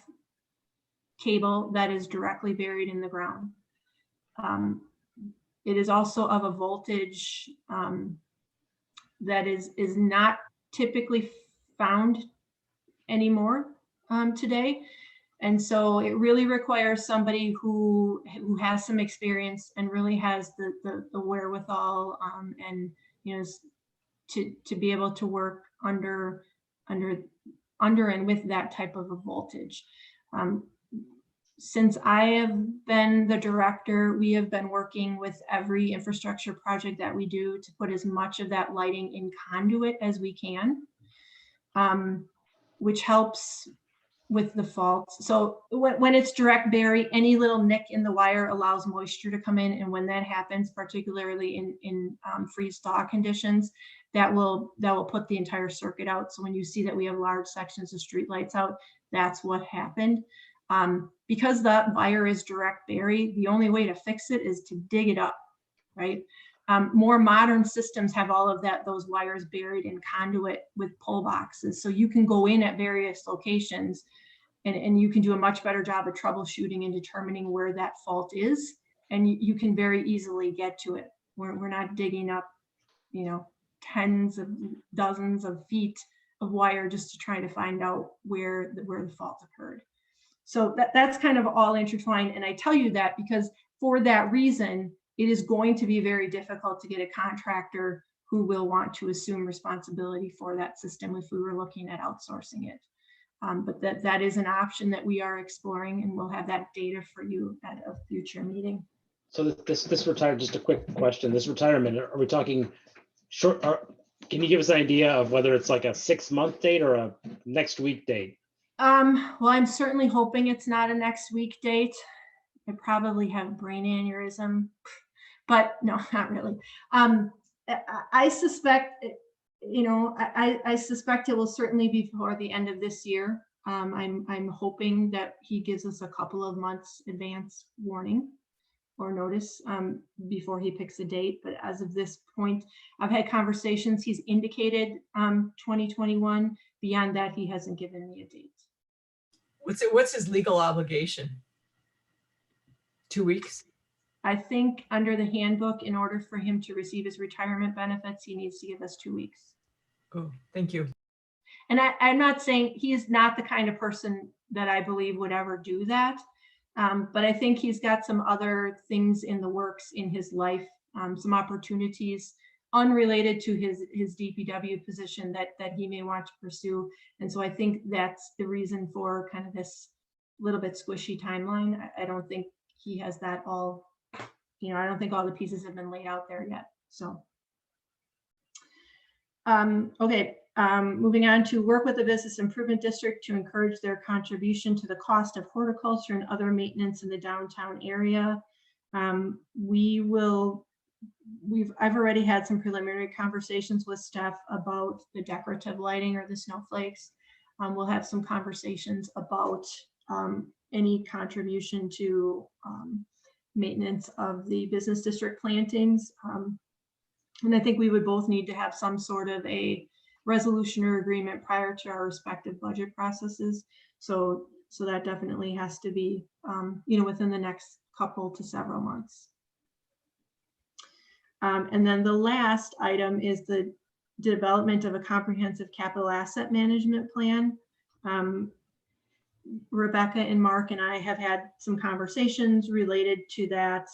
cable that is directly buried in the ground. It is also of a voltage that is not typically found anymore. today. And so it really requires somebody who has some experience and really has the wherewithal and, you know, to be able to work under and with that type of a voltage. Since I have been the director, we have been working with every infrastructure project that we do to put as much of that lighting in conduit as we can, which helps with the faults. So when it's direct bury, any little nick in the wire allows moisture to come in. And when that happens, particularly in freeze thaw conditions, that will put the entire circuit out. So when you see that we have large sections of street lights out, that's what happened. Because that wire is direct bury, the only way to fix it is to dig it up, right? More modern systems have all of those wires buried in conduit with pull boxes. So you can go in at various locations and you can do a much better job of troubleshooting and determining where that fault is. And you can very easily get to it. We're not digging up, you know, tens of dozens of feet of wire just to try to find out where the fault occurred. So that's kind of all intertwined. And I tell you that because for that reason, it is going to be very difficult to get a contractor who will want to assume responsibility for that system if we were looking at outsourcing it. But that is an option that we are exploring, and we'll have that data for you at a future meeting. So this retirement, just a quick question, this retirement, are we talking short, can you give us an idea of whether it's like a 6-month date or a next week date? Well, I'm certainly hoping it's not a next week date. I probably have brain aneurysm, but no, not really. I suspect, you know, I suspect it will certainly be before the end of this year. I'm hoping that he gives us a couple of months advance warning or notice before he picks a date. But as of this point, I've had conversations. He's indicated 2021. Beyond that, he hasn't given me a date. What's his legal obligation? 2 weeks? I think under the handbook, in order for him to receive his retirement benefits, he needs to give us 2 weeks. Oh, thank you. And I'm not saying he is not the kind of person that I believe would ever do that. But I think he's got some other things in the works in his life, some opportunities unrelated to his DPW position that he may want to pursue. And so I think that's the reason for kind of this little bit squishy timeline. I don't think he has that all, you know, I don't think all the pieces have been laid out there yet. So, okay. Moving on to work with the Business Improvement District to encourage their contribution to the cost of horticulture and other maintenance in the downtown area. I've already had some preliminary conversations with staff about the decorative lighting or the snowflakes. We'll have some conversations about any contribution to maintenance of the business district plantings. And I think we would both need to have some sort of a resolution or agreement prior to our respective budget processes. So that definitely has to be, you know, within the next couple to several months. And then the last item is the development of a comprehensive capital asset management plan. Rebecca and Mark and I have had some conversations related to that.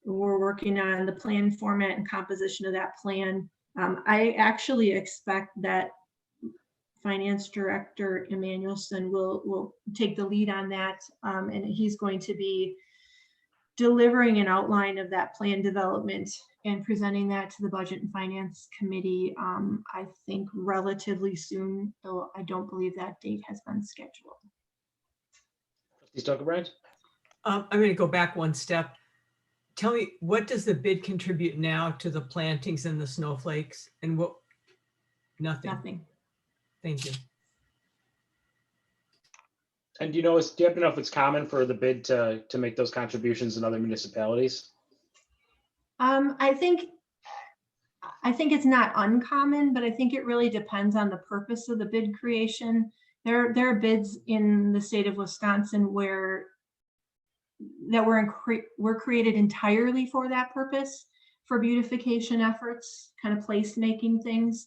We're working on the plan format and composition of that plan. I actually expect that Finance Director Emmanuelson will take the lead on that, and he's going to be delivering an outline of that plan development and presenting that to the Budget and Finance Committee, I think relatively soon, though I don't believe that date has been scheduled. Please talk about. I'm going to go back one step. Tell me, what does the bid contribute now to the plantings and the snowflakes? And what? Nothing. Nothing. Thank you. And do you happen to know if it's common for the bid to make those contributions in other municipalities? I think it's not uncommon, but I think it really depends on the purpose of the bid creation. There are bids in the state of Wisconsin were created entirely for that purpose, for beautification efforts, kind of placemaking things.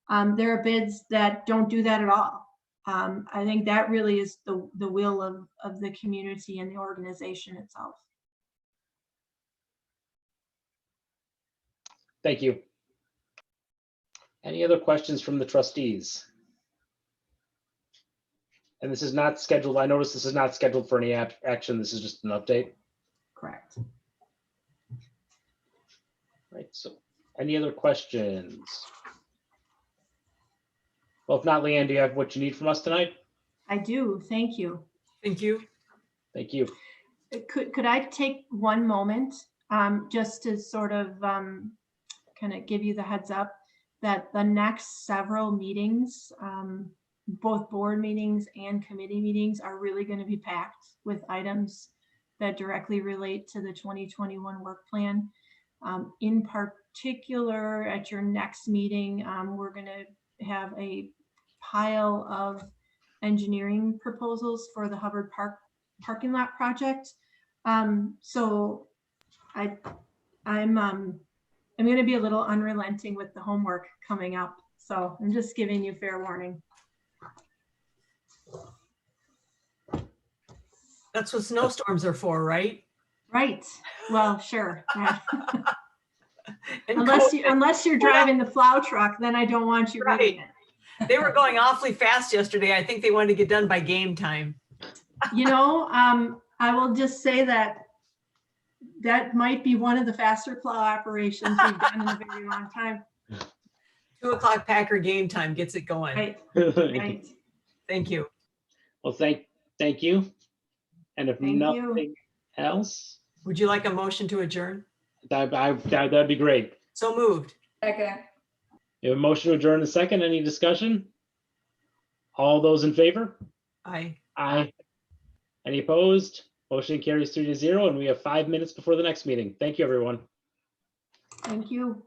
There are bids that don't do that at all. I think that really is the will of the community and the organization itself. Thank you. Any other questions from the trustees? And this is not scheduled. I noticed this is not scheduled for any action. This is just an update. Correct. Right. So any other questions? Well, if not, Leanne, do you have what you need from us tonight? I do. Thank you. Thank you. Thank you. Could I take one moment just to sort of kind of give you the heads up that the next several meetings, both board meetings and committee meetings, are really going to be packed with items that directly relate to the 2021 work plan. In particular, at your next meeting, we're going to have a pile of engineering proposals for the Hubbard Park parking lot project. So I'm going to be a little unrelenting with the homework coming up. So I'm just giving you fair warning. That's what snowstorms are for, right? Right. Well, sure. And Unless you're driving the plow truck, then I don't want you reading it. they were going awfully fast yesterday. I think they wanted to get done by game time. You know, I will just say that might be one of the faster plow operations we've done in a very long time. 2 o'clock Packer game time gets it going. Right, right. Thank you. Well, thank you. And if Thank you. nothing else, Would you like a motion to adjourn? that'd be great. So moved. Second. You have a motion to adjourn in a second. Any discussion? All those in favor? Aye. Aye. Any opposed? Motion carries 3-0, and we have 5 minutes before the next meeting. Thank you, everyone. Thank you.